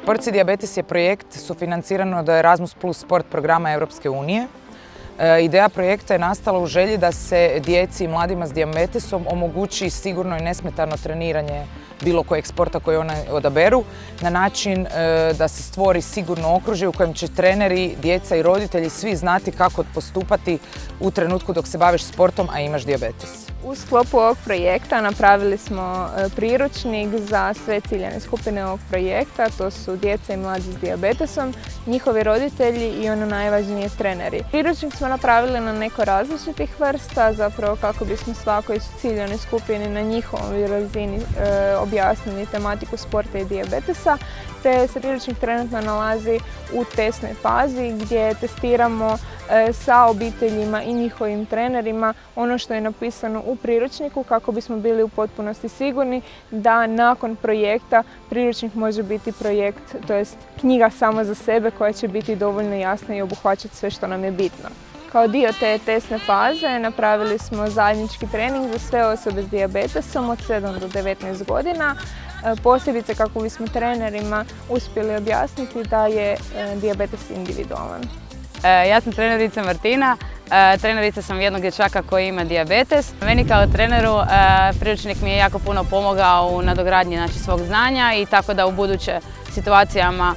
Sport i dijabetes je projekt sufinanciran od Erasmus Plus sport programa Europske unije. Ideja projekta je nastala u želji da se djeci i mladima s dijabetesom omogući sigurno i nesmetano treniranje bilo kojeg sporta koji oni odaberu na način da se stvori sigurno okružje u kojem će treneri, djeca i roditelji svi znati kako postupati u trenutku dok se baviš sportom, a imaš dijabetes. U sklopu ovog projekta napravili smo priručnik za sve ciljane skupine ovog projekta, to su djeca i mladi s dijabetesom, njihovi roditelji i ono najvažnije treneri. Priručnik smo napravili na neko različitih vrsta, zapravo kako bismo svakoj ciljanoj skupini na njihovoj razini objasnili tematiku sporta i dijabetesa, te se priručnik trenutno nalazi u testnoj fazi gdje testiramo sa obiteljima i njihovim trenerima ono što je napisano u priručniku kako bismo bili u potpunosti sigurni da nakon projekta priručnik može biti projekt, to jest knjiga sama za sebe koja će biti dovoljno jasna i obuhvaćati sve što nam je bitno. Kao dio te testne faze napravili smo zajednički trening za sve osobe s dijabetesom od 7 do 19 godina, posebice kako bismo trenerima uspjeli objasniti da je dijabetes individualan. Ja sam trenerica Martina, trenerica sam jednog dječaka koji ima dijabetes. Meni kao treneru priručnik mi je jako puno pomogao u nadogradnji svog znanja i tako da u buduće situacijama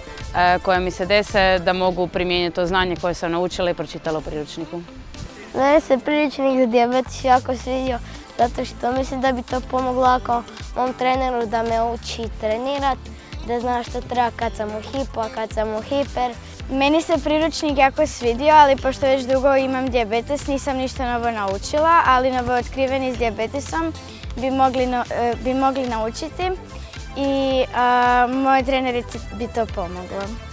koje mi se dese da mogu primijeniti to znanje koje sam naučila i pročitala u priručniku. Meni se priručnik za dijabetes jako svidio zato što mislim da bi to pomoglo ako mom treneru da me uči trenirati, da zna što treba kad sam u hipo, a kad sam u hiper. Meni se priručnik jako svidio, ali pošto već dugo imam dijabetes nisam ništa novo naučila, ali novootkriveni s dijabetesom bi mogli naučiti i mojoj trenerici bi to pomoglo.